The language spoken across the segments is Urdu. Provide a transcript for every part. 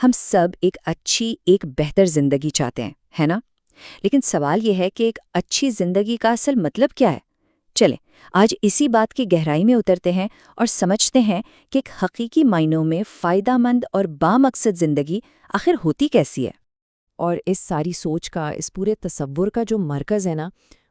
ہم سب ایک اچھی، ایک بہتر زندگی چاہتے ہیں، ہے نا؟ لیکن سوال یہ ہے کہ ایک اچھی زندگی کا اصل مطلب کیا ہے؟ چلیں، آج اسی بات کی گہرائی میں اترتے ہیں اور سمجھتے ہیں کہ ایک حقیقی معنوں میں فائدہ مند اور بامقصد زندگی آخر ہوتی کیسی ہے؟ اور اس ساری سوچ کا، اس پورے تصور کا جو مرکز ہے نا،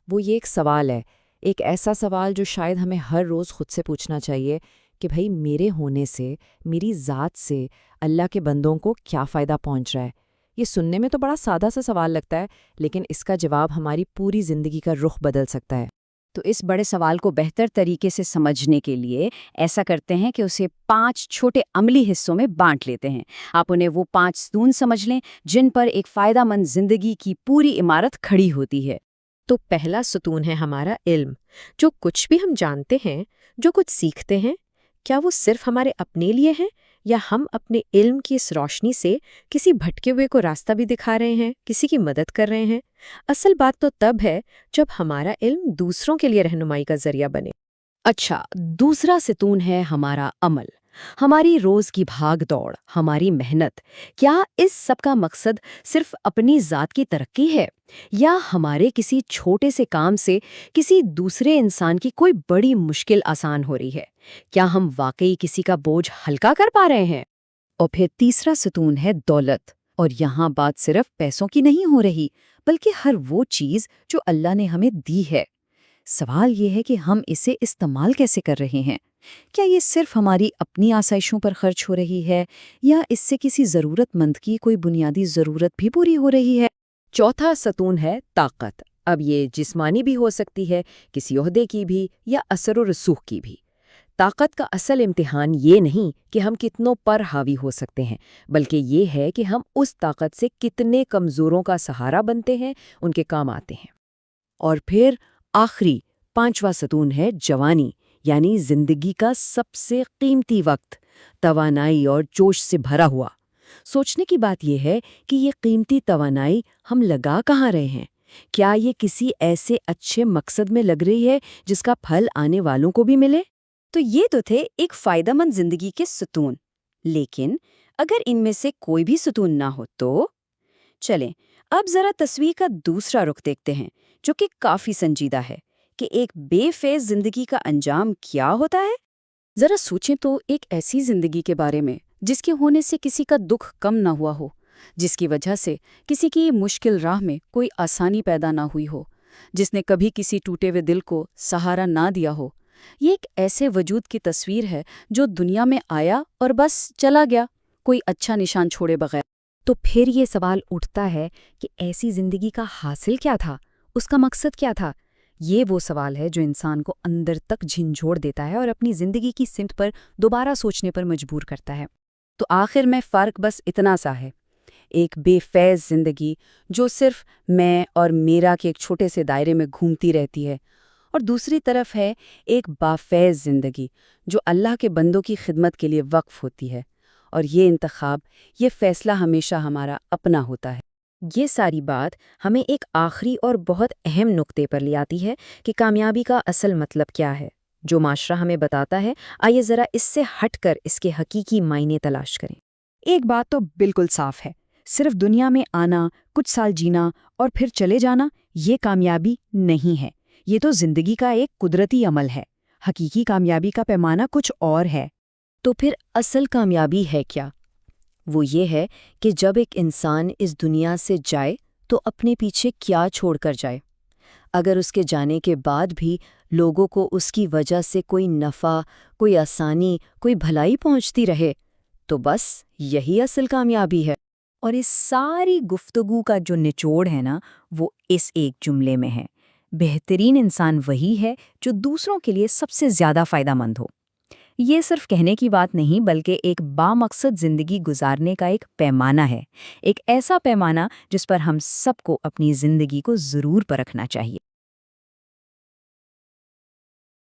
وہ یہ ایک سوال ہے، ایک ایسا سوال جو شاید ہمیں ہر روز خود سے پوچھنا چاہیے کہ بھئی میرے ہونے سے، میری ذات سے اللہ کے بندوں کو کیا فائدہ پہنچ رہا ہے؟ یہ سننے میں تو بڑا سادہ سا سوال لگتا ہے، لیکن اس کا جواب ہماری پوری زندگی کا رخ بدل سکتا ہے۔ تو اس بڑے سوال کو بہتر طریقے سے سمجھنے کے لیے ایسا کرتے ہیں کہ اسے 5 چھوٹے عملی حصوں میں بانٹ لیتے ہیں۔ آپ انہیں وہ 5 ستون سمجھ لیں جن پر ایک فائدہ مند زندگی کی پوری عمارت کھڑی ہوتی ہے۔ تو پہلا ستون ہے ہمارا علم۔ جو کچھ بھی ہم جانتے ہیں، جو کچھ سیکھتے ہیں، کیا وہ صرف ہمارے اپنے لیے ہیں، یا ہم اپنے علم کی اس روشنی سے کسی بھٹکے ہوئے کو راستہ بھی دکھا رہے ہیں، کسی کی مدد کر رہے ہیں؟ اصل بات تو تب ہے جب ہمارا علم دوسروں کے لیے رہنمائی کا ذریعہ بنے۔ اچھا، دوسرا ستون ہے ہمارا عمل، ہماری روز کی بھاگ دوڑ، ہماری محنت۔ کیا اس سب کا مقصد صرف اپنی ذات کی ترقی ہے، یا ہمارے کسی چھوٹے سے کام سے کسی دوسرے انسان کی کوئی بڑی مشکل آسان ہو رہی ہے؟ کیا ہم واقعی کسی کا بوجھ ہلکا کر پا رہے ہیں؟ اور پھر تیسرا ستون ہے دولت، اور یہاں بات صرف پیسوں کی نہیں ہو رہی، بلکہ ہر وہ چیز جو اللہ نے ہمیں دی ہے۔ سوال یہ ہے کہ ہم اسے استعمال کیسے کر رہے ہیں؟ کیا یہ صرف ہماری اپنی آسائشوں پر خرچ ہو رہی ہے، یا اس سے کسی ضرورت مند کی کوئی بنیادی ضرورت بھی پوری ہو رہی ہے؟ چوتھا ستون ہے طاقت۔ اب یہ جسمانی بھی ہو سکتی ہے، کسی عہدے کی بھی، یا اثر و رسوخ کی بھی۔ طاقت کا اصل امتحان یہ نہیں کہ ہم کتنوں پر حاوی ہو سکتے ہیں، بلکہ یہ ہے کہ ہم اس طاقت سے کتنے کمزوروں کا سہارا بنتے ہیں، ان کے کام آتے ہیں۔ اور پھر آخری 5واں ستون ہے جوانی، یعنی زندگی کا سب سے قیمتی وقت، توانائی اور جوش سے بھرا ہوا۔ سوچنے کی بات یہ ہے کہ یہ قیمتی توانائی ہم لگا کہاں رہے ہیں؟ کیا یہ کسی ایسے اچھے مقصد میں لگ رہی ہے جس کا پھل آنے والوں کو بھی ملے؟ تو یہ تو تھے ایک فائدہ مند زندگی کے ستون، لیکن اگر ان میں سے کوئی بھی ستون نہ ہو تو؟ چلیں، اب ذرا تصویر کا دوسرا رخ دیکھتے ہیں، جو کہ کافی سنجیدہ ہے، کہ ایک بے فیض زندگی کا انجام کیا ہوتا ہے؟ ذرا سوچیں تو ایک ایسی زندگی کے بارے میں جس کے ہونے سے کسی کا دکھ کم نہ ہوا ہو، جس کی وجہ سے کسی کی مشکل راہ میں کوئی آسانی پیدا نہ ہوئی ہو، جس نے کبھی کسی ٹوٹے ہوئے دل کو سہارا نہ دیا ہو۔ یہ ایک ایسے وجود کی تصویر ہے جو دنیا میں آیا اور بس چلا گیا، کوئی اچھا نشان چھوڑے بغیر۔ تو پھر یہ سوال اٹھتا ہے کہ ایسی زندگی کا حاصل کیا تھا؟ اس کا مقصد کیا تھا؟ یہ وہ سوال ہے جو انسان کو اندر تک جھنجھوڑ دیتا ہے اور اپنی زندگی کی سمت پر دوبارہ سوچنے پر مجبور کرتا ہے۔ تو آخر میں فرق بس اتنا سا ہے، ایک بے فیض زندگی جو صرف میں اور میرا کے ایک چھوٹے سے دائرے میں گھومتی رہتی ہے، اور دوسری طرف ہے ایک بافیض زندگی جو اللہ کے بندوں کی خدمت کے لیے وقف ہوتی ہے۔ اور یہ انتخاب، یہ فیصلہ ہمیشہ ہمارا اپنا ہوتا ہے۔ یہ ساری بات ہمیں ایک آخری اور بہت اہم نقطے پر لے آتی ہے کہ کامیابی کا اصل مطلب کیا ہے، جو معاشرہ ہمیں بتاتا ہے۔ آئیے ذرا اس سے ہٹ کر اس کے حقیقی معنی تلاش کریں۔ ایک بات تو بالکل صاف ہے، صرف دنیا میں آنا، کچھ سال جینا اور پھر چلے جانا، یہ کامیابی نہیں ہے۔ یہ تو زندگی کا ایک قدرتی عمل ہے۔ حقیقی کامیابی کا پیمانہ کچھ اور ہے۔ تو پھر اصل کامیابی ہے کیا؟ وہ یہ ہے کہ جب ایک انسان اس دنیا سے جائے تو اپنے پیچھے کیا چھوڑ کر جائے۔ اگر اس کے جانے کے بعد بھی لوگوں کو اس کی وجہ سے کوئی نفع، کوئی آسانی، کوئی بھلائی پہنچتی رہے، تو بس یہی اصل کامیابی ہے۔ اور اس ساری گفتگو کا جو نچوڑ ہے نا، وہ اس ایک جملے میں ہے: بہترین انسان وہی ہے جو دوسروں کے لیے سب سے زیادہ فائدہ مند ہو۔ یہ صرف کہنے کی بات نہیں، بلکہ ایک بامقصد زندگی گزارنے کا ایک پیمانہ ہے، ایک ایسا پیمانہ جس پر ہم سب کو اپنی زندگی کو ضرور پرکھنا چاہیے۔